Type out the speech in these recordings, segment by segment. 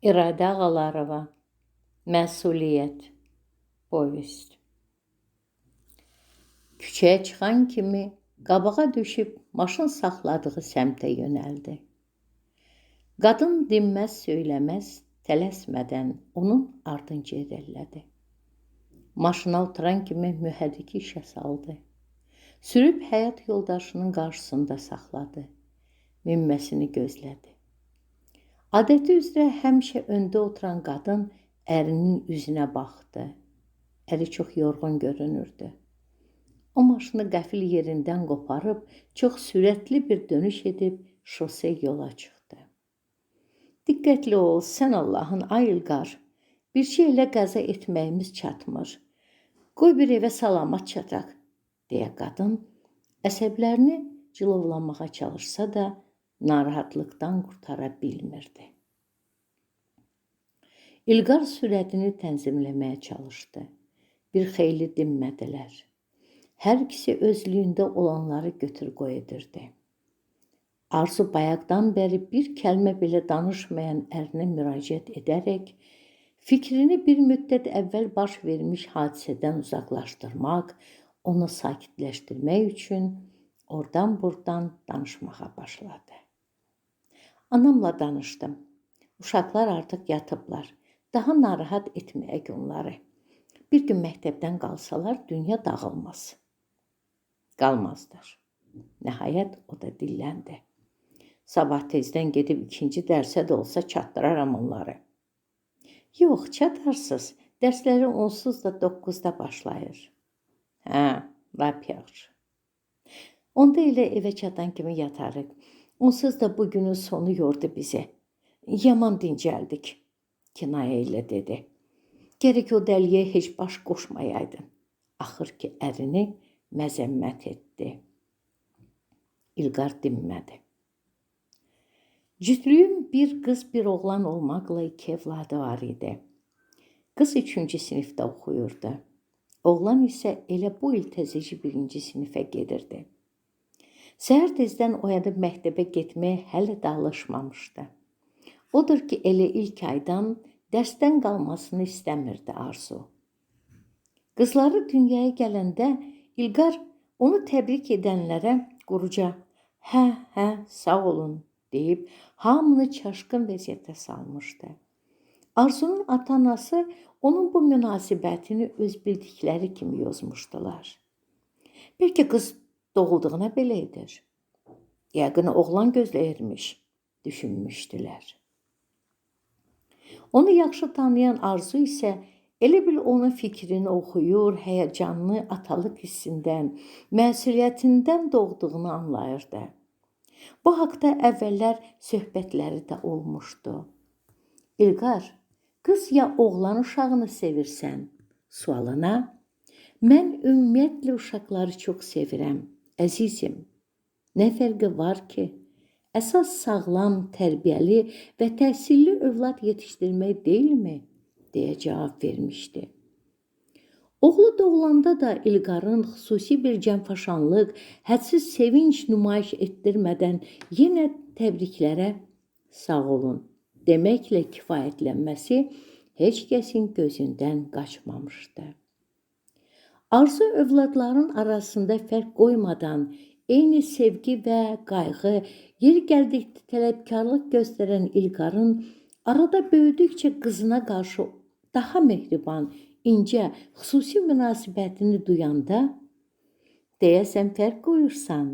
İradə Ağalarova, Məsuliyyət, povest. Küçəyə çıxan kimi qabağa düşüb maşın saxladığı səmtə yönəldi. Qadın dinməz söyləməz tələsmədən onun ardınca irəlilədi. Maşına oturan kimi mühərriki işə saldı. Sürüb həyat yoldaşının qarşısında saxladı. Minməsini gözlədi. Adəti üzrə həmişə öndə oturan qadın ərinin üzünə baxdı. Əri çox yorğun görünürdü. O maşını qəfil yerindən qoparıb, çox sürətli bir dönüş edib şose yola çıxdı. Diqqətli ol, sən Allahın, ay İlqar, bir şey elə qəza etməyimiz çatmır. Qoy bir evə salamat çataq, deyə qadın əsəblərini cilovlamağa çalışsa da narahatlıqdan qurtara bilmirdi. İlqar sürətini tənzimləməyə çalışdı. Bir xeyli dinmədilər. Hər ikisi özlüyündə olanları götür-qoy edirdi. Arzu bayaqdan bəri bir kəlmə belə danışmayan ərinə müraciət edərək, fikrini bir müddət əvvəl baş vermiş hadisədən uzaqlaşdırmaq, onu sakitləşdirmək üçün oradan-buradan danışmağa başladı. Anamla danışdım. Uşaqlar artıq yatıblar. Daha narahat etməyək onları. Bir gün məktəbdən qalsalar, dünya dağılmaz. Qalmazlar. Nəhayət o da dilləndi. Sabah tezdən gedib 2-ci dərsə də olsa çatdıraram onları. Yox, çatarsız. Dərsləri onsuz da 9-da başlayır. Hə, lap yaxşı. Onda elə evə çatan kimi yatarıq. Onsuz da bugünün sonu yordu bizi. Yaman dincəldik, kinayə ilə dedi. Gərək o dəliyə heç baş qoşmayaydın. Axır ki, ərini məzəmmət etdi. İlqar dinmədi. Cütlüyün bir qız, bir oğlan olmaqla 2 evladı var idi. Qız 3-cü sinifdə oxuyurdu. Oğlan isə elə bu il təzəcə 1-ci sinifə gedirdi. Səhər tezdən oyanıb məktəbə getməyə hələ də alışmamışdı. Odur ki, elə ilk aydan dərsdən qalmasını istəmirdi Arzu. Qızları dünyaya gələndə İlqar onu təbrik edənlərə quruca hə, sağ olun deyib hamını çaşqın vəziyyətə salmışdı. Arzunun ata-anası onun bu münasibətini öz bildikləri kimi yozmuşdular. Bəlkə qız doğulduğuna belə edir. Yəqin oğlan gözləyirmiş, düşünmüşdülər. Onu yaxşı tanıyan Arzu isə elə bil onun fikrini oxuyur, həyəcanını atalıq hissindən, məsuliyyətindən doğduğunu anlayırdı. Bu haqda əvvəllər söhbətləri də olmuşdu. İlqar, qız ya oğlan uşağını sevirsən? Sualına, mən ümumiyyətlə uşaqları çox sevirəm, əzizim. Nə fərqi var ki? Əsas sağlam, tərbiyəli və təhsilli övlad yetişdirmək deyilmi? Deyə cavab vermişdi. Oğlu doğulanda da İlqarın xüsusi bir cəmfaşanlıq, hədsiz sevinç nümayiş etdirmədən yenə təbriklərə sağ olun deməklə kifayətlənməsi heç kəsin gözündən qaçmamışdı. Arzu övladların arasında fərq qoymadan eyni sevgi və qayğı, yeri gəldikdə tələbkarlıq göstərən İlqarın arada böyüdükcə qızına qarşı daha mehriban, incə, xüsusi münasibətini duyanda, deyəsən fərq qoyursan,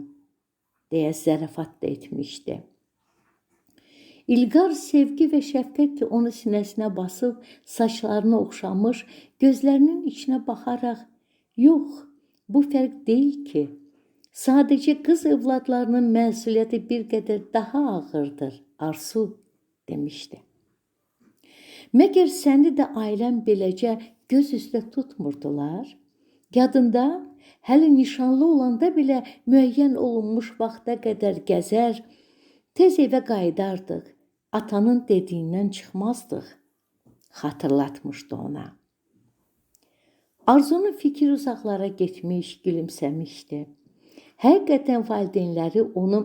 deyə zərafat da etmişdi. İlqar sevgi və şəfqətlə onu sinəsinə basıb, saçlarını oxşamış, gözlərinin içinə baxaraq, yox, bu fərq deyil ki, sadəcə qız övladlarının məsuliyyəti bir qədər daha ağırdır, Arzu, demişdi. Məgər səni də ailən beləcə göz üstə tutmurdular? Yadında, hələ nişanlı olanda belə müəyyən olunmuş vaxta qədər gəzər, tez evə qayıdardıq, atanın dediyindən çıxmazdıq, xatırlatmışdı ona. Arzunun fikri uzaqlara getmiş, gülümsəmişdi. Həqiqətən valideynləri onu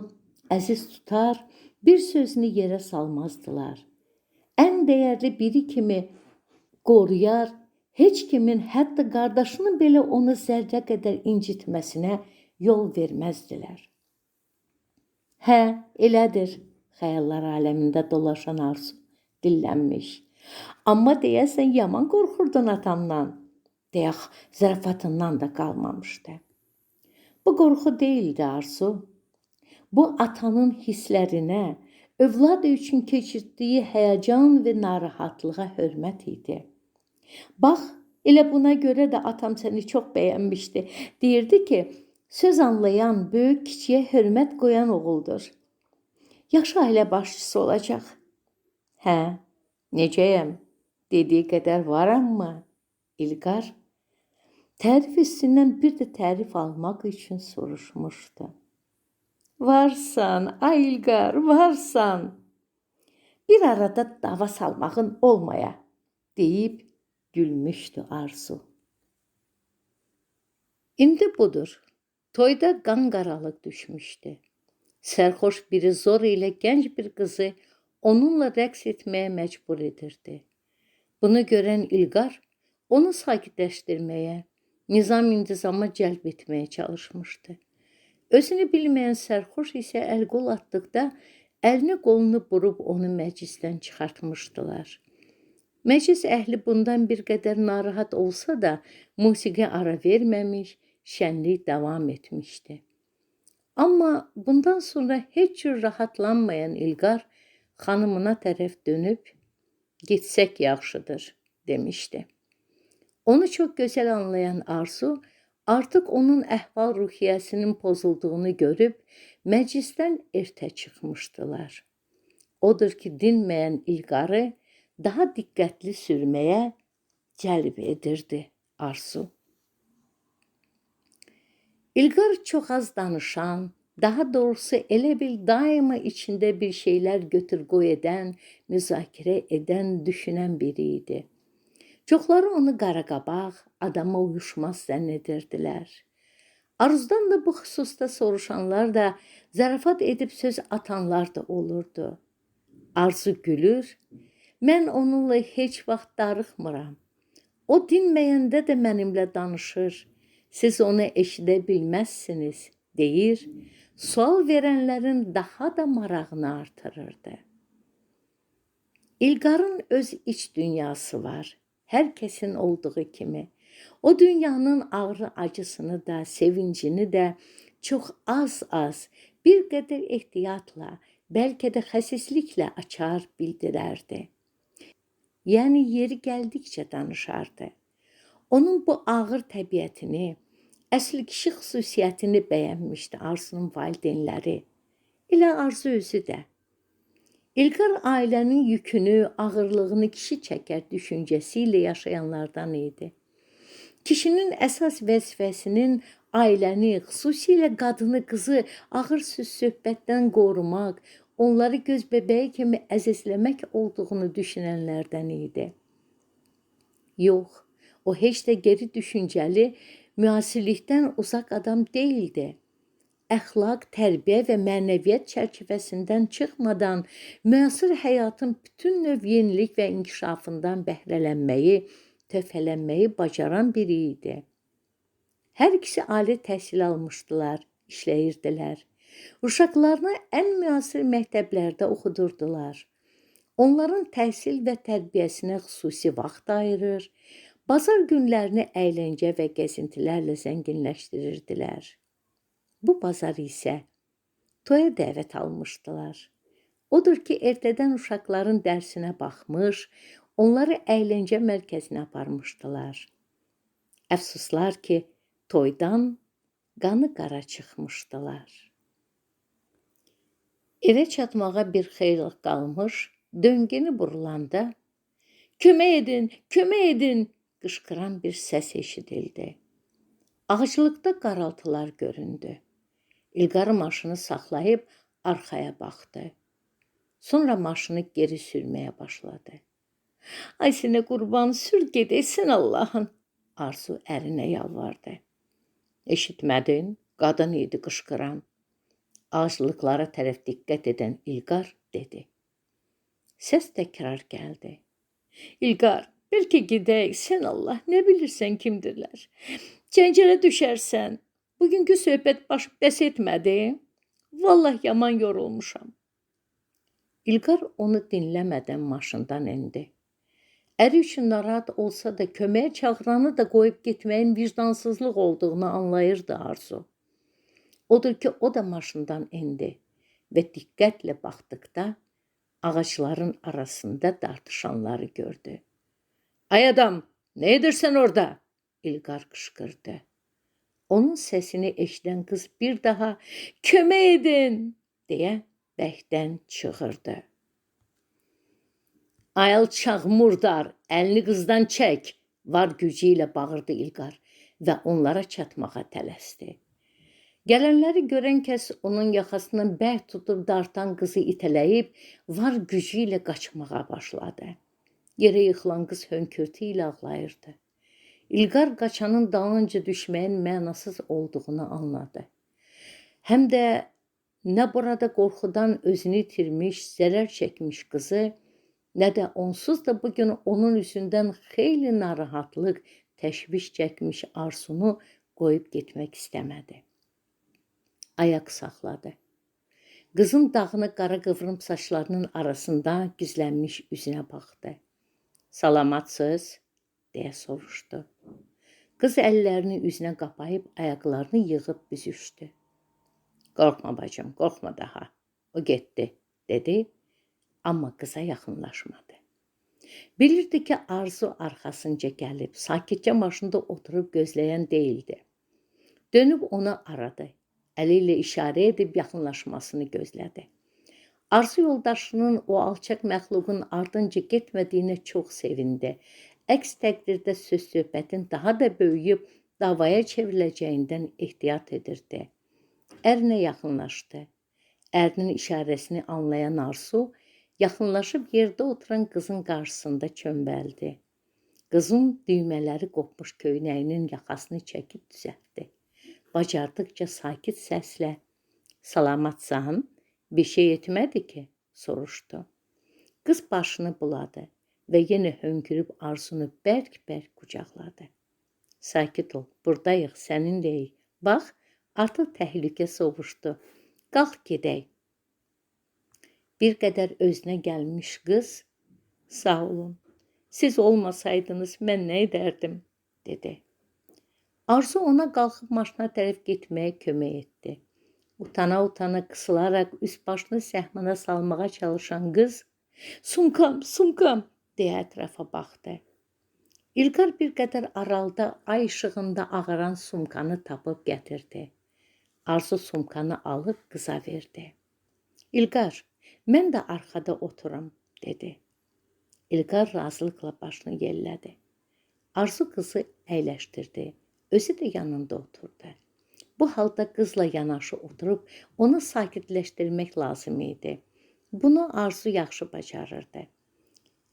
əziz tutar, bir sözünü yerə salmazdılar. ən dəyərli biri kimi qoruyar, heç kimin, hətta qardaşının belə onu zərrə qədər incitməsinə yol verməzdilər. Hə, elədir, xəyallar aləmində dolaşan Arzu dillənmiş. Amma deyəsən yaman qorxurdun atamdan. Deyək, zarafatından da qalmamışdı. Bu qorxu deyildi Arzu. Bu atanın hisslərinə, övlad üçün keçirdiyi həyəcan və narahatlığa hörmət idi. Bax, elə buna görə də atam səni çox bəyənmişdi. Deyirdi ki, söz anlayan, böyük kiçiyə hörmət qoyan oğuldur. Yaxşı ailə başçısı olacaq. Hə, necəyəm? Dediyi qədər varamı? İlqar tərif üstündən bir də tərif almaq üçün soruşmuşdu. Varsan, ay İlqar, varsan. Bir arada dava salmağın olmaya, deyib gülmüşdü Arzu. İndi budur. Toyda qan qaralıq düşmüşdü. Sərxoş biri zor ilə gənc bir qızı onunla rəqs etməyə məcbur edirdi. Bunu görən İlqar onu sakitləşdirməyə, nizam-intizama cəlb etməyə çalışmışdı. Özünü bilməyən sərxoş isə əl-qol atdıqda əlini qolunu burub onu məclisdən çıxartmışdılar. Məclis əhli bundan bir qədər narahat olsa da musiqi ara verməmiş, şənlik davam etmişdi. Amma bundan sonra heç cür rahatlanmayan İlqar xanımına tərəf dönüb "Getsək yaxşıdır" demişdi. Onu çox gözəl anlayan Arzu artıq onun əhval-ruhiyyəsinin pozulduğunu görüb məclisdən ertə çıxmışdılar. Odur ki, dinməyən İlqarı daha diqqətli sürməyə cəlb edirdi Arzu. İlqar çox az danışan, daha doğrusu elə bil daima içində bir şeylər götür-qoy edən, müzakirə edən, düşünən biri idi. Çoxları onu qaraqabaq, adama uyuşmaz zənn edirdilər. Arzudan da bu xüsusda soruşanlar da, zarafat edib söz atanlar da olurdu. Arzu gülür, mən onunla heç vaxt darıxmıram. O dinməyəndə də mənimlə danışır. Siz onu eşidə bilməzsiniz, deyir, sual verənlərin daha da marağını artırırdı. İlqarın öz iç dünyası var, hər kəsin olduğu kimi. O dünyanın ağrı acısını da, sevincini də çox az, bir qədər ehtiyatla, bəlkə də xəsisliklə açar bildirərdi. Yəni yeri gəldikcə danışardı. Onun bu ağır təbiətini, əsl kişi xüsusiyyətini bəyənmişdi Arzunun valideynləri. Elə Arzu özü də. İlqar ailənin yükünü, ağırlığını kişi çəkər düşüncəsi ilə yaşayanlardan idi. Kişinin əsas vəzifəsinin ailəni, xüsusilə qadını, qızı ağır söz-söhbətdən qorumaq, onları göz bəbəyi kimi əzizləmək olduğunu düşünənlərdən idi. Yox, o heç də geri düşüncəli, müasirlikdən uzaq adam deyildi. Əxlaq, tərbiyə və mənəviyyat çərçivəsindən çıxmadan müasir həyatın bütün növ yenilik və inkişafından bəhrələnməyi, töhfələnməyi bacaran biri idi. Hər ikisi ali təhsil almışdılar, işləyirdilər. Uşaqlarını ən müasir məktəblərdə oxudurdular. Onların təhsil və tərbiyəsinə xüsusi vaxt ayırır, bazar günlərini əyləncə və gəzintilərlə zənginləşdirirdilər. Bu bazar isə toya dəvət almışdılar. Odur ki, ertədən uşaqların dərsinə baxmış, onları əyləncə mərkəzinə aparmışdılar. Əfsuslar ki, toydan qanı qara çıxmışdılar. Evə çatmağa bir xeyli qalmış, döngəni burulanda, kömək edin, qışqıran bir səs eşidildi. Ağaclıqda qaraltılar göründü. İlqar maşını saxlayıb arxaya baxdı. Sonra maşını geri sürməyə başladı. Ay sənə qurban, sür gedəsən Allahın, Arzu ərinə yalvardı. Eşitmədin, qadın idi qışqıran. Ağaclıqlara tərəf diqqət edən İlqar dedi. Səs təkrar gəldi. İlqar, bəlkə gedək, sən Allah, nə bilirsən kimdirlər. Cəngələ düşərsən. Bugünkü söhbət bəs etmədi. Vallah yaman yorulmuşam. İlqar onu dinləmədən maşından endi. Əri üçün narahat olsa da köməyə çağıranı da qoyub getməyin vicdansızlıq olduğunu anlayırdı Arzu. Odur ki, o da maşından endi və diqqətlə baxdıqda ağacların arasında dartışanları gördü. Ay adam, nə edirsən orada? İlqar qışqırdı. Onun səsini eşidən qız bir daha kömək edin deyə bəkdən çığırdı. Ay alçaq murdar, əlini qızdan çək, var gücü ilə bağırdı İlqar və onlara çatmağa tələsdi. Gələnləri görən kəs onun yaxasından bərk tutub dartan qızı itələyib var gücü ilə qaçmağa başladı. Yerə yıxılan qız hönkürtü ilə ağlayırdı. İlqar qaçanın dalınca düşməyin mənasız olduğunu anladı. Həm də nə burada qorxudan özünü itirmiş, zərər çəkmiş qızı, nə də onsuz da bugün onun üzündən xeyli narahatlıq, təşviş çəkmiş Arzunu qoyub getmək istəmədi. Ayaq saxladı. Qızın dağını qara qıvrım saçlarının arasında gizlənmiş üzünə baxdı. Salamatsız, deyə soruşdu. Qız əllərini üzünə qapayıb, ayaqlarını yığıb büzüşdü. Qorxma bacım, qorxma daha. O getdi, dedi, amma qıza yaxınlaşmadı. Bilirdi ki, Arzu arxasınca gəlib, sakitcə maşında oturub gözləyən deyildi. Dönüb onu aradı. Əli ilə işarə edib yaxınlaşmasını gözlədi. Arzu yoldaşının o alçaq məxluqun ardınca getmədiyinə çox sevindi. Əks təqdirdə söz-söhbətin daha da böyüyüb davaya çevriləcəyindən ehtiyat edirdi. Ərinə yaxınlaşdı. Ərinin işarəsini anlayan Arzu yaxınlaşıb yerdə oturan qızın qarşısında çömbəldi. Qızın düymələri qopmuş köynəyinin yaxasını çəkib düzəltdi. Bacardıqca sakit səslə, salamatsan, bir şey etmədi ki, soruşdu. Qız başını buladı və yenə hönkürüb Arzunu bərk-bərk qucaqladı. Sakit ol, buradayıq, səninləyik. Bax, artıq təhlükə sovuşdu. Qalx gedək. Bir qədər özünə gəlmiş qız, sağ olun, siz olmasaydınız mən nə edərdim, dedi. Arzu ona qalxıb maşına tərəf getməyə kömək etdi. Utana-utana qısılaraq üst başını səhmana salmağa çalışan qız, sumkam, deyə ətrafa baxdı. İlqar bir qədər aralıda ay işığında ağaran sumkanı tapıb gətirdi. Arzu sumkanı alıb qıza verdi. İlqar, mən də arxada oturam, dedi. İlqar razılıqla başını yellədi. Arzu qızı əyləşdirdi. Özü də yanında oturdu. Bu halda qızla yanaşı oturub onu sakitləşdirmək lazım idi. Bunu Arzu yaxşı bacarırdı.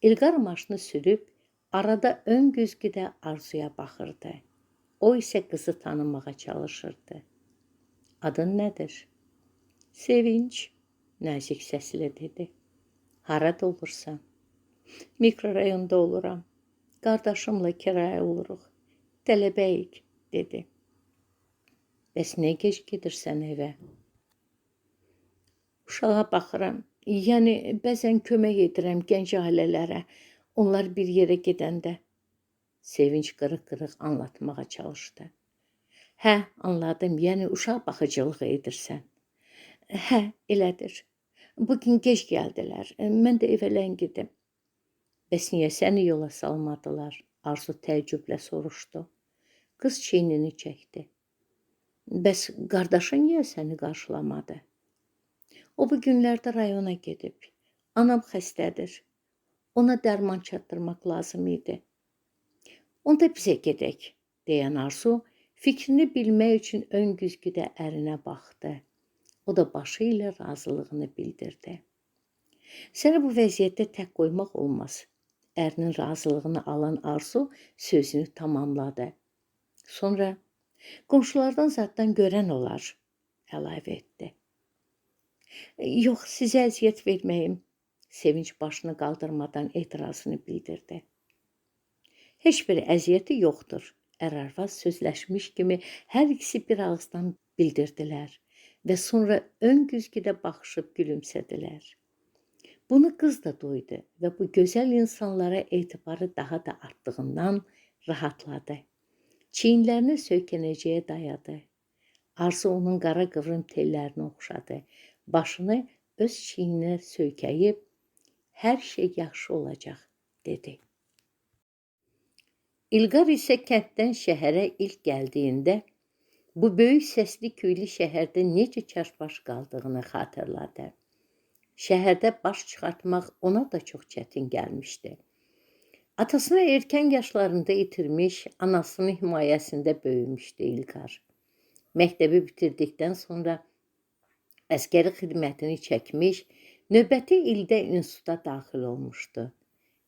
İlqar maşını sürüb arada ön güzgüdə Arzuya baxırdı. O isə qızı tanımağa çalışırdı. Adın nədir? Sevinç, nazik səslə dedi. Harada olursan? Mikrorayonda oluram. Qardaşımla kirayə oluruq. Tələbəyik, dedi. Bəs nə gec gedirsən evə? Uşağa baxıram. Yəni, bəzən kömək edirəm gənc ailələrə. Onlar bir yerə gedəndə. Sevinç qırıq-qırıq anlatmağa çalışdı. Hə, anladım. Yəni, uşaq baxıcılığı edirsən. Hə, elədir. Bugün gec gəldilər. Mən də evə ləngidim. Bəs niyə səni yola salmadılar? Arzu təəccüblə soruşdu. Qız çiynini çəkdi. Bəs qardaşın niyə səni qarşılamadı? O bu günlərdə rayona gedib. Anam xəstədir. Ona dərman çatdırmaq lazım idi. Onda bizə gedək, deyən Arzu fikrini bilmək üçün ön güzgüdə ərinə baxdı. O da başı ilə razılığını bildirdi. Səni bu vəziyyətdə tək qoymaq olmaz. Ərinin razılığını alan Arzu sözünü tamamladı. Sonra qonşulardan zaddan görən olar, əlavə etdi. Yox, sizə əziyyət verməyim. Sevinç başını qaldırmadan etirazını bildirdi. Heç bir əziyyəti yoxdur. Ər-arvad sözləşmiş kimi hər ikisi bir ağızdan bildirdilər və sonra ön güzgüdə baxışıb gülümsədilər. Bunu qız da duydu və bu gözəl insanlara etibarı daha da artdığından rahatladı. Çiyinlərini söykənəcəyə dayadı. Arzu onun qara qıvrım tellərini oxşadı. Başını öz çiyninə söykəyib, hər şey yaxşı olacaq, dedi. İlqar isə kənddən şəhərə ilk gəldiyində, bu böyük səsli köylü şəhərdə necə çaşbaş qaldığını xatırladı. Şəhərdə baş çıxartmaq ona da çox çətin gəlmişdi. Atasını erkən yaşlarında itirmiş, anasının himayəsində böyümüşdü İlqar. Məktəbi bitirdikdən sonra əskəri xidmətini çəkmiş, növbəti ildə instituta daxil olmuşdu.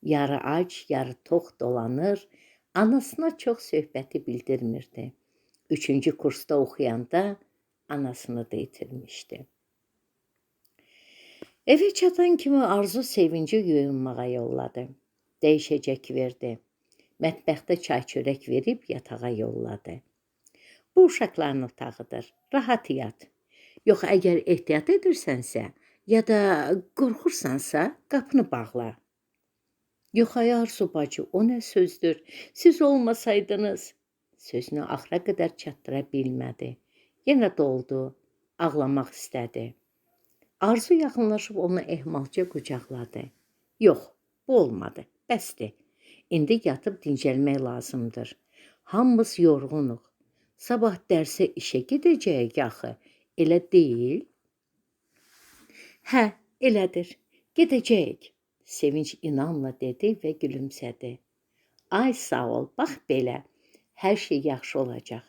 Yarı ac, yarı tox dolanır, anasına çox söhbəti bildirmirdi. 3-cü kursda oxuyanda anasını da itirmişdi. Evə çatan kimi Arzu sevinci yuyunmağa yolladı. Dəyişəcək verdi. Mətbəxdə çay çörək verib yatağa yolladı. Bu uşaqların otağıdır, rahat yat. Yox, əgər ehtiyat edirsənsə, ya da qorxursansa, qapını bağla. Yox, ay Arzu bacı, o nə sözdür? Siz olmasaydınız. Sözünü axıra qədər çatdıra bilmədi. Yenə doldu, ağlamaq istədi. Arzu yaxınlaşıb onu ehmalca qucaqladı. Yox, bu olmadı, bəsdir. İndi yatıb dincəlmək lazımdır. Hamımız yorğunuq. Sabah dərsə işə gedəcəyik axı, elə deyil? Hə, elədir, gedəcəyik. Sevinç inamla dedi və gülümsədi. Ay sağ ol, bax belə, hər şey yaxşı olacaq.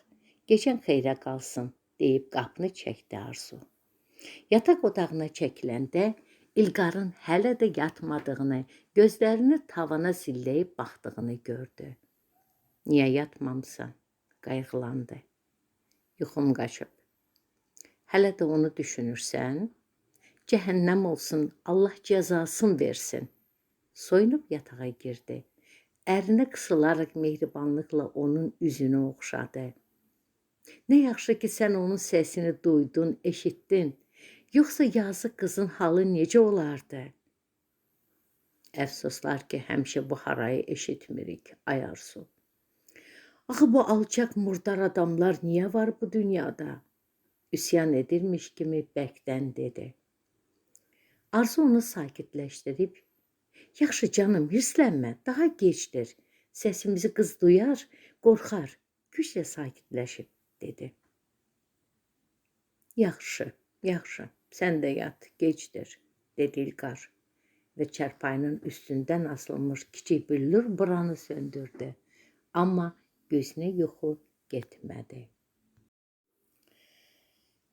Gecən xeyrə qalsın, deyib qapını çəkdi Arzu. Yataq otağına çəkiləndə İlqarın hələ də yatmadığını, gözlərini tavana zilləyib baxdığını gördü. Niyə yatmamısan? Qayğılandı. Yuxum qaçıb. Hələ də onu düşünürsən? Cəhənnəm olsun, Allah cəzasını versin. Soyunub yatağa girdi. Ərinə qısılaraq mehribanlıqla onun üzünü oxşadı. Nə yaxşı ki, sən onun səsini duydun, eşitdin. Yoxsa yazıq qızın halı necə olardı? Əfsuslar ki, həmişə bu harayı eşitmirik, ay Arzu. Axı bu alçaq murdar adamlar niyə var bu dünyada? Üsyan edirmiş kimi bərkdən dedi. Arzu onu sakitləşdirib, yaxşı canım, hirslənmə, daha gecdir. Səsimizi qız duyar, qorxar, güclə sakitləşib, dedi. Yaxşı, yaxşı, sən də yat, gecdir, dedi İlqar və çarpayının üstündən asılmış kiçik büllür buranı söndürdü. Amma gözünə yuxu getmədi.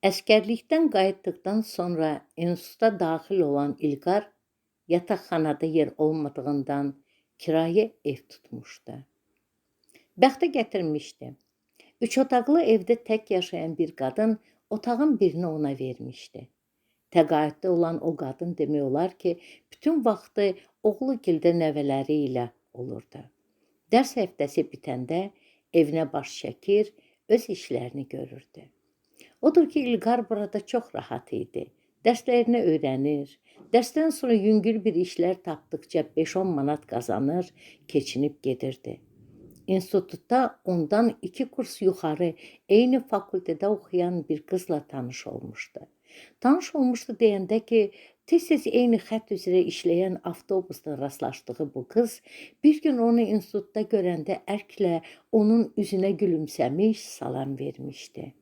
Əskərlikdən qayıtdıqdan sonra instituta daxil olan İlqar yataqxanada yer olmadığından kirayə ev tutmuşdu. Bəxtə gətirmişdi. 3 otaqlı evdə tək yaşayan bir qadın otağın birini ona vermişdi. Təqaüddə olan o qadın demək olar ki, bütün vaxtı oğlu-gildə nəvələri ilə olurdu. Dərs həftəsi bitəndə evinə baş çəkir, öz işlərini görürdü. Odur ki, İlqar burada çox rahat idi. Dərslərini öyrənir, dərsdən sonra yüngül bir işlər tapdıqca 5-10 manat qazanır, keçinib gedirdi. İnstitutda ondan 2 kurs yuxarı eyni fakültədə oxuyan bir qızla tanış olmuşdu. Tanış olmuşdu deyəndə ki, tez-tez eyni xətt üzrə işləyən avtobusda rastlaşdığı bu qız bir gün onu institutda görəndə ərklə onun üzünə gülümsəmiş, salam vermişdi.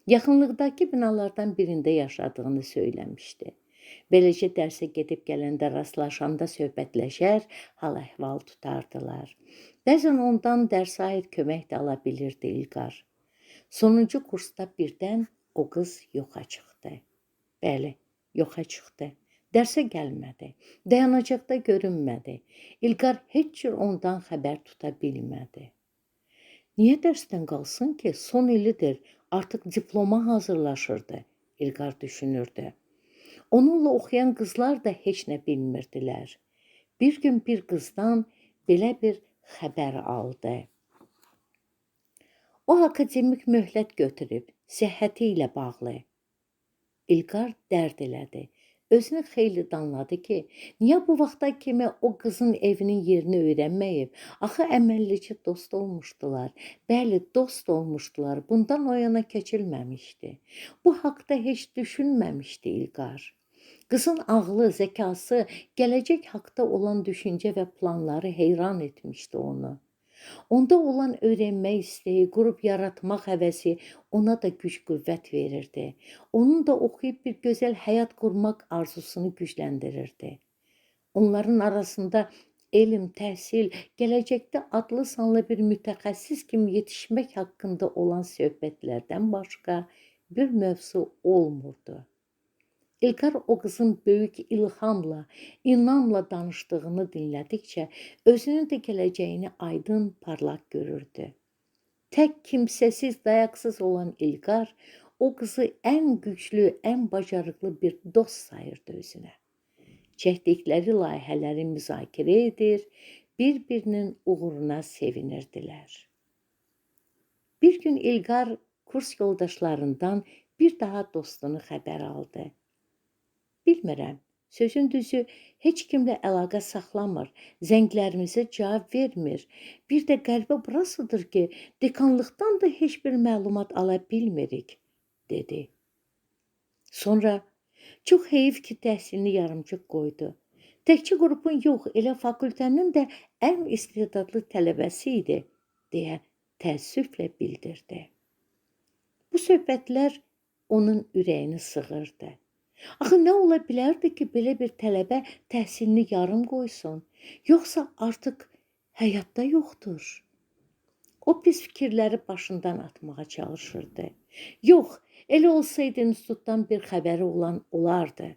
Yaxınlıqdakı binalardan birində yaşadığını söyləmişdi. Beləcə dərsə gedib gələndə rastlaşanda söhbətləşər, hal-əhval tutardılar. Bəzən ondan dərsə aid kömək də ala bilirdi İlqar. Sonuncu kursda birdən o qız yoxa çıxdı. Bəli, yoxa çıxdı. Dərsə gəlmədi. Dayanacaqda görünmədi. İlqar heç cür ondan xəbər tuta bilmədi. Niyə dərsdən qalsın ki? Son ilidir, artıq diploma hazırlaşırdı, İlqar düşünürdü. Onunla oxuyan qızlar da heç nə bilmirdilər. Bir gün bir qızdan belə bir xəbər aldı. O akademik möhlət götürüb, səhhəti ilə bağlı. İlqar dərd elədi. Özünü xeyli danladı ki, niyə bu vaxta kimi o qızın evinin yerini öyrənməyib? Axı əməllici dost olmuşdular. Bəli, dost olmuşdular. Bundan o yana keçilməmişdi. Bu haqda heç düşünməmişdi İlqar. Qızın ağlı, zəkası, gələcək haqda olan düşüncə və planları heyran etmişdi onu. Onda olan öyrənmək istəyi, qrup yaratmaq həvəsi ona da güc-qüvvət verirdi. Onun da oxuyub bir gözəl həyat qurmaq arzusunu gücləndirirdi. Onların arasında elm, təhsil, gələcəkdə adlı sanlı bir mütəxəssis kimi yetişmək haqqında olan söhbətlərdən başqa bir mövzu olmurdu. İlqar o qızın böyük ilhamla, inamla danışdığını dinlədikcə özünün də gələcəyini aydın, parlaq görürdü. Tək kimsəsiz, dayaqsız olan İlqar o qızı ən güclü, ən bacarıqlı bir dost sayırdı özünə. Çəkdikləri layihələri müzakirə edir, bir-birinin uğuruna sevinirdilər. Bir gün İlqar kurs yoldaşlarından bir daha dostunu xəbər aldı. Bilmirəm, sözün düzü heç kimlə əlaqə saxlamır, zənglərimizə cavab vermir. Bir də qəribə burasıdır ki, dekanlıqdan da heç bir məlumat ala bilmirik, dedi. Sonra, çox heyif ki, təhsilini yarımçıq qoydu. Təkcə qrupun yox, elə fakültənin də ən istedadlı tələbəsi idi, deyə təəssüflə bildirdi. Bu söhbətlər onun ürəyini sığırdı. Axı nə ola bilərdi ki, belə bir tələbə təhsilini yarım qoysun, yoxsa artıq həyatda yoxdur? O pis fikirləri başından atmağa çalışırdı. Yox, elə olsaydı institutdan bir xəbəri olan olardı.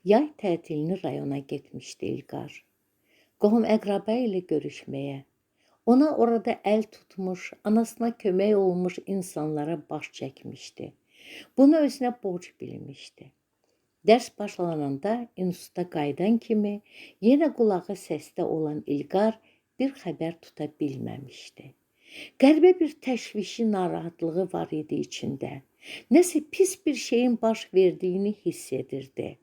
Yay tətilini rayona getmişdi İlqar. Qohum-əqraba ilə görüşməyə. Ona orada əl tutmuş, anasına kömək olmuş insanlara baş çəkmişdi. Bunu özünə borc bilmişdi. Dərs başlananda instituta qayıdan kimi yenə qulağı səsdə olan İlqar bir xəbər tuta bilməmişdi. Qəribə bir təşvişi, narahatlığı var idi içində. Nəsə pis bir şeyin baş verdiyini hiss edirdi.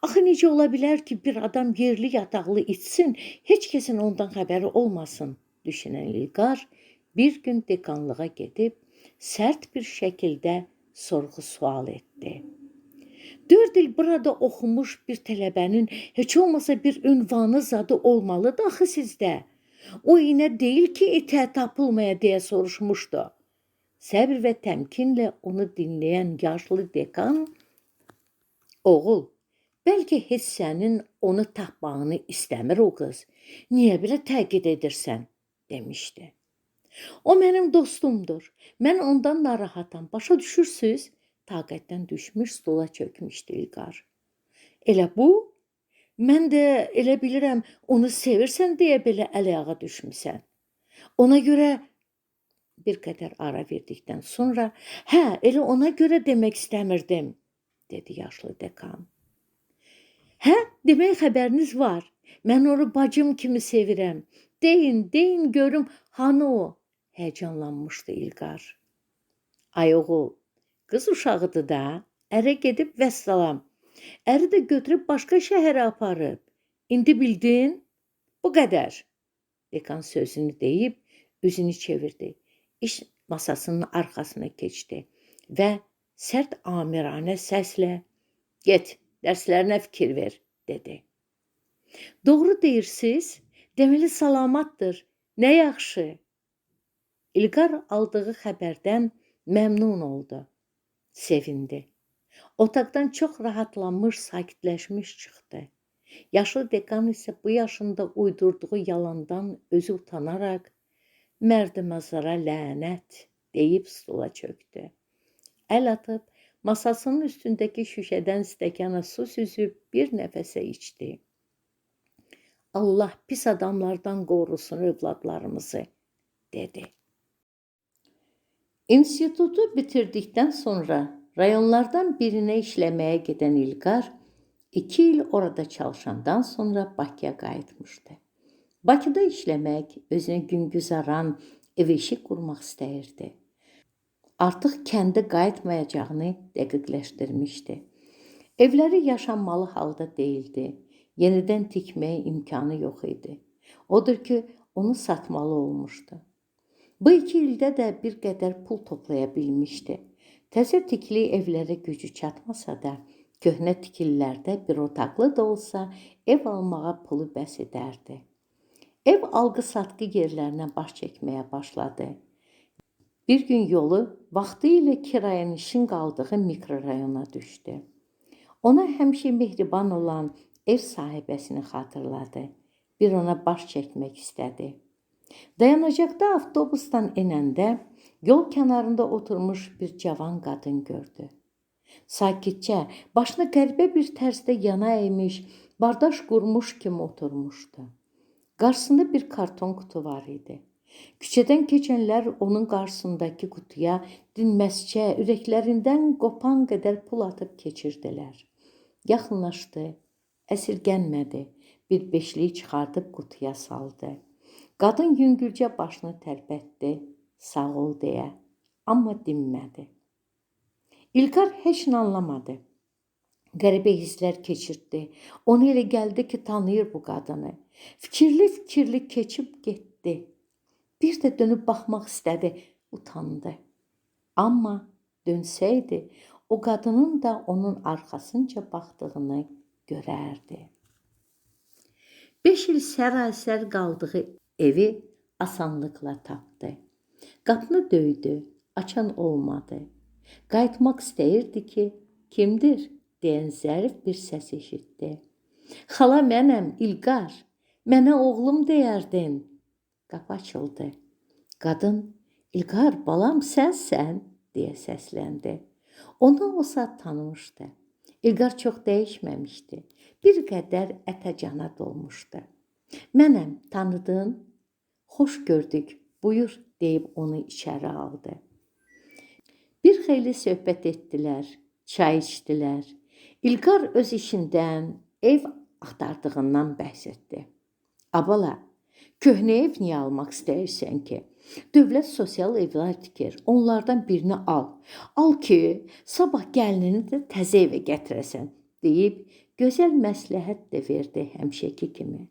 Axı necə ola bilər ki, bir adam yerli yataqlı içsin, heç kəsin ondan xəbəri olmasın, düşünən İlqar bir gün dekanlığa gedib, sərt bir şəkildə sorğu-sual etdi. 4 il burada oxumuş bir tələbənin heç olmasa bir ünvanı zadı olmalıdır axı sizdə. O yenə deyil ki, itə tapılmaya deyə soruşmuşdu. Səbr və təmkinlə onu dinləyən yaşlı dekan, oğul, bəlkə heç sənin onu tapmağını istəmir o qız. Niyə belə təkid edirsən, demişdi. O mənim dostumdur. Mən ondan narahatam. Başa düşürsüz? Taqətdən düşmüş, stola çökmüşdü İlqar. Elə bu? Mən də elə bilirəm, onu sevirsən deyə belə əl-ayağa düşmüsən. Ona görə bir qədər ara verdikdən sonra, hə, elə ona görə demək istəmirdim, dedi yaşlı dekan. Hə, demək xəbəriniz var. Mən onu bacım kimi sevirəm. Deyin, görüm, hanı o? Həyəcanlanmışdı İlqar. Ay oğul, qız uşağıdır da, ərə gedib vəssalam. Əri də götürüb başqa şəhərə aparıb. İndi bildin? Bu qədər. Dekan sözünü deyib, üzünü çevirdi. İş masasının arxasına keçdi və sərt amiranə səslə, get, dərslərinə fikir ver, dedi. Doğru deyirsiz, deməli salamatdır, nə yaxşı. İlqar aldığı xəbərdən məmnun oldu, sevindi. Otaqdan çox rahatlanmış, sakitləşmiş çıxdı. Yaşlı dekan isə bu yaşında uydurduğu yalandan özü utanaraq, mərdimazara lənət deyib stola çöktü. Əl atıb, masasının üstündəki şüşədən stəkana su süzüb bir nəfəsə içdi. Allah pis adamlardan qorusun övladlarımızı, dedi. İnstitutu bitirdikdən sonra Rayonlardan birinə işləməyə gedən İlqar 2 il orada çalışandan sonra Bakıya qayıtmışdı. Bakıda işləmək, özünə güngüzaran ev-eşik qurmaq istəyirdi. Artıq kəndə qayıtmayacağını dəqiqləşdirmişdi. Evləri yaşanmalı halda değildi. Yenidən tikməyə imkanı yox idi. Odur ki, onu satmalı olmuşdu. Bu 2 ildə də bir qədər pul toplaya bilmişdi. Təzə tikili evlərə gücü çatmasa da, köhnə tikililərdə bir otaqlı da olsa ev almağa pulu bəs edərdi. Ev alqı-satqı yerlərinə baş çəkməyə başladı. Bir gün yolu vaxtı ilə kirayənişin qaldığı mikrorayona düşdü. Ona həmişə mehriban olan ev sahibəsini xatırladı. Bir ona baş çəkmək istədi. Dayanacaqda avtobusdan enəndə yol kənarında oturmuş bir cavan qadın gördü. Sakitcə, başını qəribə bir tərzdə yana əymiş, bardaş qurmuş kimi oturmuşdu. Qarşısında bir karton qutu var idi. Küçədən keçənlər onun qarşısındakı qutuya dinməzcə, ürəklərindən qopan qədər pul atıb keçirdilər. Yaxınlaşdı, əsirgənmədi, bir beşliyi çıxardıb qutuya saldı. Qadın yüngülcə başını tərpətdi, sağ ol deyə, amma dinmədi. İlqar heç nə anlamadı. Qəribə hisslər keçirdi. Ona elə gəldi ki, tanıyır bu qadını. Fikirli-fikirli keçib getdi. Bir də dönüb baxmaq istədi, utandı. Amma dönsəydi, o qadının da onun arxasınca baxdığını görərdi. 5 il sərasər qaldığı evi asanlıqla tapdı. Qapını döydü, açan olmadı. Qayıtmaq istəyirdi ki, kimdir deyən zərif bir səs eşitdi. Xala mənəm, İlqar, mənə oğlum deyərdin. Qapı açıldı. Qadın, İlqar, balam sənsən, deyə səsləndi. Onu o saat tanımışdı. İlqar çox dəyişməmişdi. Bir qədər ətəcana dolmuşdu. Mənəm, tanıdın? Xoş gördük, buyur, deyib onu içəri aldı. Bir xeyli söhbət etdilər, çay içdilər. İlqar öz işindən, ev axtardığından bəhs etdi. Abala, köhnə ev niyə almaq istəyirsən ki? Dövlət sosial evlər tikir, onlardan birini al. Al ki, sabah gəlinini də təzə evə gətirəsən, deyib gözəl məsləhət də verdi həmişəki kimi.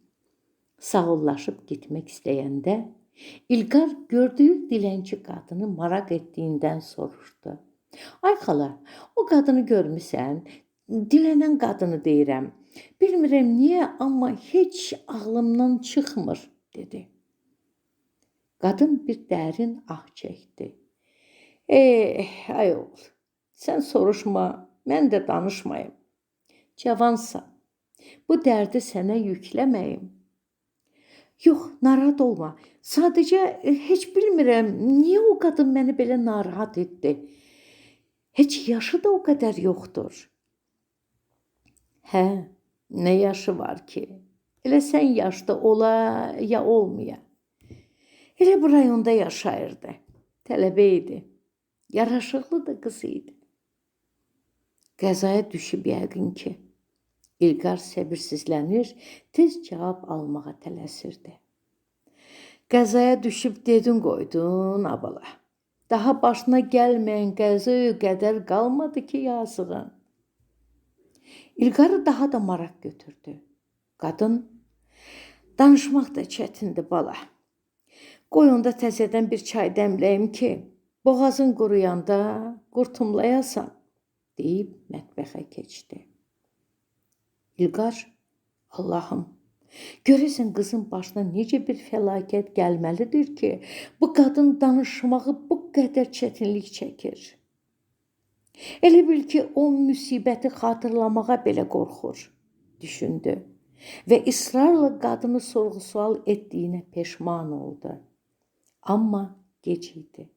Sağollaşıb getmək istəyəndə, İlqar gördüyü dilənçi qadını maraq etdiyindən soruşdu. Ay xala, o qadını görmüsən? Dilənən qadını deyirəm. Bilmirəm niyə, amma heç ağlımdan çıxmır, dedi. Qadın bir dərin ah çəkdi. Ay oğul, sən soruşma, mən də danışmayım. Cavansan, bu dərdi sənə yükləməyim. Yox, narahat olma. Sadəcə heç bilmirəm, niyə o qadın məni belə narahat etdi. Heç yaşı da o qədər yoxdur. Hə, nə yaşı var ki? Elə sən yaşda ola ya olmaya. Elə bu rayonda yaşayırdı. Tələbə idi. Yaraşıqlı da qız idi. Qəzaya düşüb yəqin ki. İlqar səbirsizlənir, tez cavab almağa tələsirdi. Qəzaya düşüb dedin qoydun, abala. Daha başına gəlməyən qəzaya qədər qalmadı ki, yazığın. İlqarı daha da maraq götürdü. Qadın, danışmaq da çətindir bala. Qoy onda təzədən bir çay dəmləyim ki, boğazın quruyanda qurtumlayasan, deyib mətbəxə keçdi. İlqar, Allahım, görəsən qızın başına necə bir fəlakət gəlməlidir ki, bu qadın danışmağı bu qədər çətinlik çəkir. Elə bil ki, o müsibəti xatırlamağa belə qorxur, düşündü və israrla qadını sorğu-sual etdiyinə peşman oldu. Amma gec idi.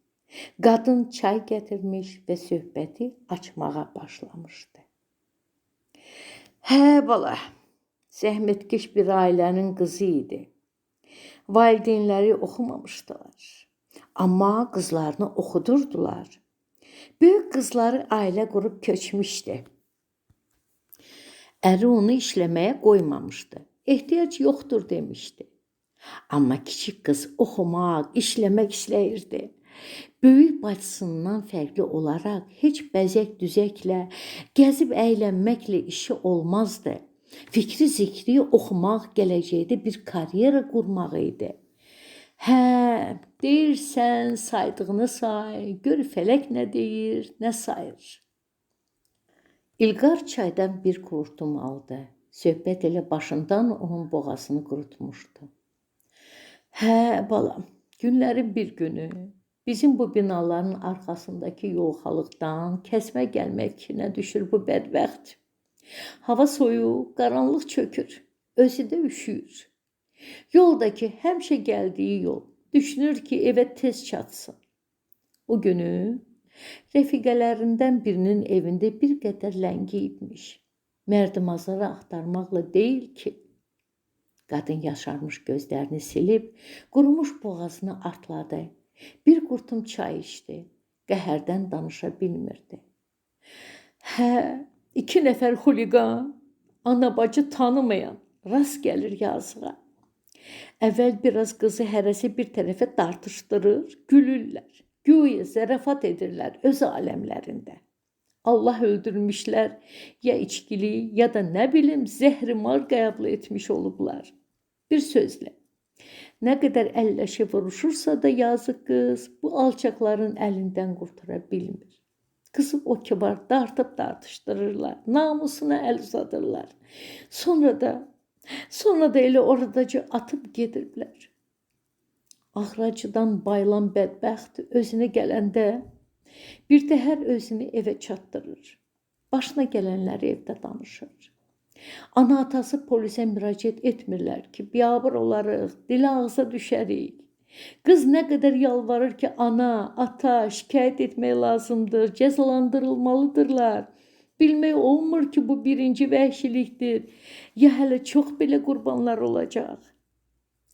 Qadın çay gətirmiş və söhbəti açmağa başlamışdı. Hə bala, zəhmətkeş bir ailənin qızı idi. Valideynləri oxumamışdılar. Amma qızlarını oxudurdular. Böyük qızları ailə qurub köçmüşdü. Əri onu işləməyə qoymamışdı. Ehtiyac yoxdur demişdi. Amma kiçik qız oxumaq, işləmək istəyirdi. Böyük bacısından fərqli olaraq heç bəzək-düzəklə, gəzib əylənməklə işi olmazdı. Fikri zikri oxumaq, gələcəkdə bir karyera qurmaq idi. Hə, deyirsən, saydığını say, gör fələk nə deyir, nə sayır. İlqar çaydan bir qurtum aldı. Söhbət elə başından onun boğazını qurutmuşdu. Hə, balam, günlərin bir günü bizim bu binaların arxasındakı yolxalıqdan kəsmə gəlmək fikrinə düşür bu bədbəxt. Hava soyuq, qaranlıq çökür, özü də üşüyür. Yoldakı həmişə gəldiyi yol, düşünür ki, evə tez çatsın. O günü rəfiqələrindən birinin evində bir qədər ləngi itmiş. Mərdimazları axtarmaqla deyil ki, qadın yaşarmış gözlərini silib, qurumuş boğazını artladı. Bir qurtum çay içdi. Qəhərdən danışa bilmirdi. Hə, 2 nəfər xuliqan, ana-bacı tanımayan, rast gəlir yazığa. Əvvəl biraz qızı hərəsi bir tərəfə dartışdırır, gülürlər. Güya zərafat edirlər öz aləmlərində. Allah öldürmüşlər, ya içkili, ya da nə bilim zəhrimar qəbul etmiş olublar. Bir sözlə, nə qədər əlləşə vuruşursa da yazıq qız bu alçaqların əlindən qurtara bilmir. Qızı o kibar dartıb dartışdırırlar, namusuna əl uzadırlar. Sonra da elə oradaca atıb gedirlər. Axracıdan bayılan bədbəxt özünə gələndə bir təhər özünü evə çatdırır. Başına gələnləri evdə danışır. Ana-atası polisə müraciət etmirlər ki, biabır olarıq, dil ağza düşərik. Qız nə qədər yalvarır ki, ana, ata, şikayət etmək lazımdır, cəzalandırılmalıdırlar. Bilmək olmur ki, bu birinci vəhşilikdir, ya hələ çox belə qurbanlar olacaq.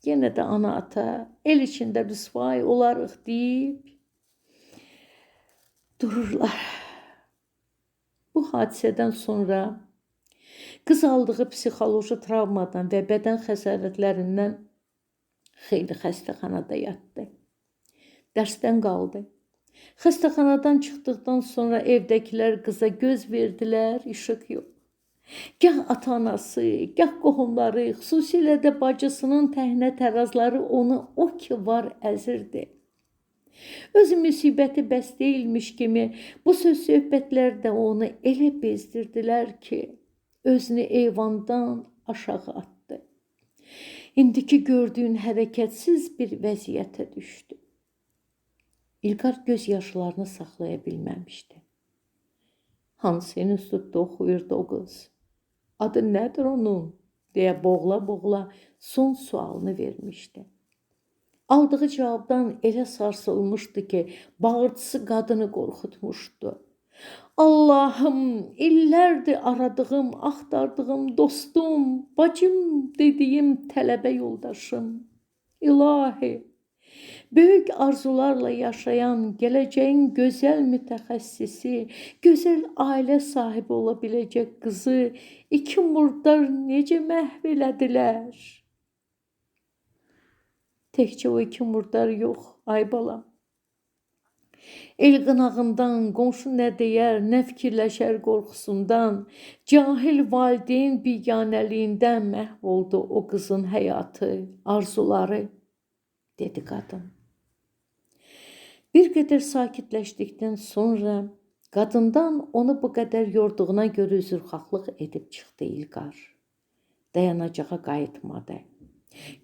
Yenə də ana-ata el içində rüsvay olarıq deyib dururlar. Bu hadisədən sonra qız aldığı psixoloji travmadan və bədən xəsarətlərindən xeyli xəstəxanada yatdı. Dərsdən qaldı. Xəstəxanadan çıxdıqdan sonra evdəkilər qıza göz verdilər, işıq yox. Gah ata-anası, gah qohumları, xüsusilə də bacısının təhnə tərazları onu o ki var əzirdi. Öz müsibəti bəs deyilmiş kimi bu söz söhbətlərdə onu elə bezdirdilər ki, özünü eyvandan aşağı atdı. İndiki gördüyün hərəkətsiz bir vəziyyətə düşdü. İlqar göz yaşlarını saxlaya bilməmişdi. Hansı institutda oxuyurdu o qız? Adı nədir onun? Deyə boğula-boğula son sualını vermişdi. Aldığı cavabdan elə sarsılmışdı ki, bağırtısı qadını qorxutmuşdu. Allahım, illərdir aradığım, axtardığım dostum, bacım dediyim tələbə yoldaşım. İlahi, böyük arzularla yaşayan, gələcəyin gözəl mütəxəssisi, gözəl ailə sahibi ola biləcək qızı 2 murdar necə məhv elədilər? Təkcə o 2 murdar yox, ay balam. El qınağından, qonşu nə deyər, nə fikirləşər qorxusundan, cahil valideyn biganəliyindən məhv oldu o qızın həyatı, arzuları, dedi qadın. Bir qədər sakitləşdikdən sonra qadından onu bu qədər yorduğuna görə üzrxahlıq edib çıxdı İlqar. Dayanacağa qayıtmadı.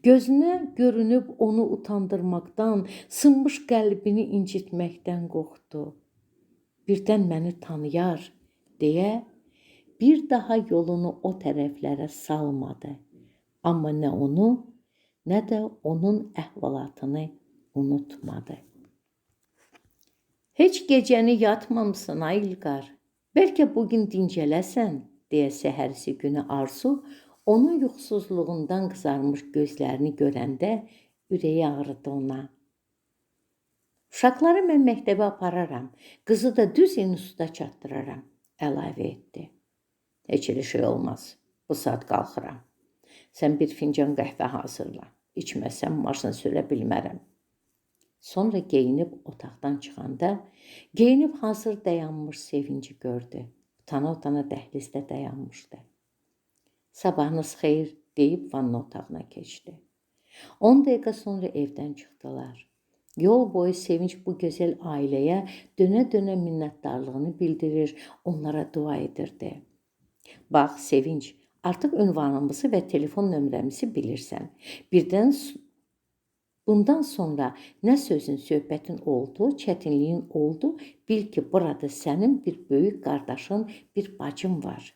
Gözünə görünüb onu utandırmaqdan, sınmış qəlbini incitməkdən qorxdu. Birdən məni tanıyar, deyə bir daha yolunu o tərəflərə salmadı. Amma nə onu, nə də onun əhvalatını unutmadı. Heç gecəni yatmamısan ay İlqar, bəlkə bugün dincələsən, deyə səhərsi günü Arzu onun yuxusuzluğundan qızarmış gözlərini görəndə ürəyi ağrıdı ona. Uşaqları mən məktəbə apararam, qızı da düz instituta çatdıraram, əlavə etdi. Heç elə şey olmaz, bu saat qalxıram. Sən bir fincan qəhvə hazırla, içməsəm maşın sürə bilmərəm. Sonra geyinib otaqdan çıxanda, geyinib hazır dayanmış Sevinci gördü. Utana-utana dəhlizdə dayanmışdı. Sabahınız xeyir deyib vanna otağına keçdi. 10 dəqiqə sonra evdən çıxdılar. Yol boyu Sevinç bu gözəl ailəyə dönə-dönə minnətdarlığını bildirir, onlara dua edirdi. Bax Sevinç, artıq ünvanımızı və telefon nömrəmizi bilirsən. Bundan sonra nə sözün, söhbətin oldu, çətinliyin oldu, bil ki, burada sənin bir böyük qardaşın, bir bacın var.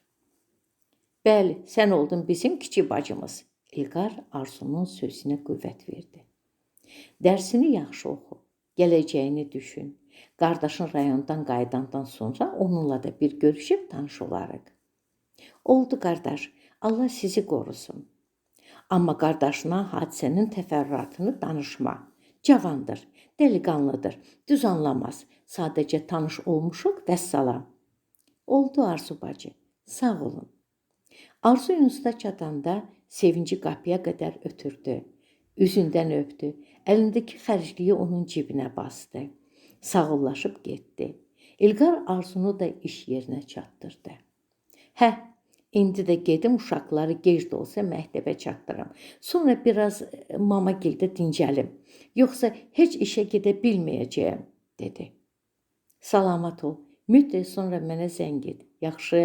Bəli, sən oldun bizim kiçik bacımız. İlqar Arzu'nun sözünə qüvvət verdi. Dərsini yaxşı oxu, gələcəyini düşün. Qardaşın rayondan qayıdandan sonra onunla da bir görüşüb tanış olarıq. Oldu qardaş, Allah sizi qorusun. Amma qardaşına hadisənin təfərrüatını danışma. Cavandır, dəliqanlıdır, düz anlamaz. Sadəcə tanış olmuşuq, vəssalam. Oldu Arzu bacı, sağ olun. Arzu instituta çatanda Sevinci qapıya qədər ötürdü. Üzündən öpdü, əlindəki xərcliyi onun cibinə bastı. Sağollaşıb getdi. İlqar Arzunu da iş yerinə çatdırdı. Hə, indi də gedim uşaqları gec də olsa məktəbə çatdırım. Sonra biraz mamagildə dincəlim. Yoxsa heç işə gedə bilməyəcəyəm, dedi. Salamat ol, mütləq sonra mənə zəng et, yaxşı?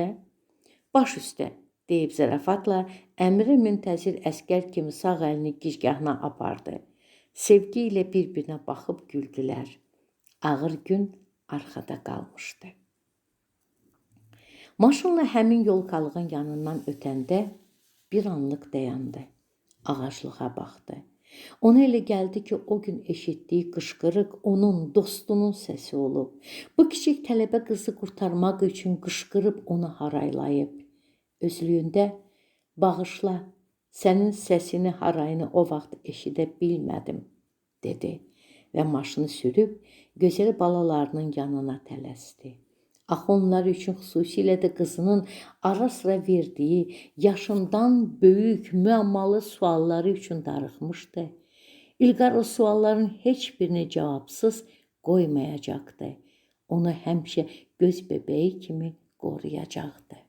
Baş üstə, deyib zarafatla əmrə müntəzir əskər kimi sağ əlini gicgahına apardı. Sevgi ilə bir-birinə baxıb güldülər. Ağır gün arxada qalmışdı. Maşınla həmin yolkalığın yanından ötəndə bir anlıq dayandı. Ağaclığa baxdı. Ona elə gəldi ki, o gün eşitdiyi qışqırıq onun, dostunun səsi olub. Bu kiçik tələbə qızı qurtarmaq üçün qışqırıb onu haraylayıb. Özlüyündə, bağışla, sənin səsini, harayını o vaxt eşidə bilmədim, dedi və maşını sürüb gözəl balalarının yanına tələsdi. Axı onlar üçün xüsusilə də qızının ara sıra verdiyi, yaşından böyük, müəmmalı sualları üçün darıxmışdı. İlqar o sualların heç birini cavabsız qoymayacaqdı. Onu həmişə göz bebeği kimi qoruyacaqdı.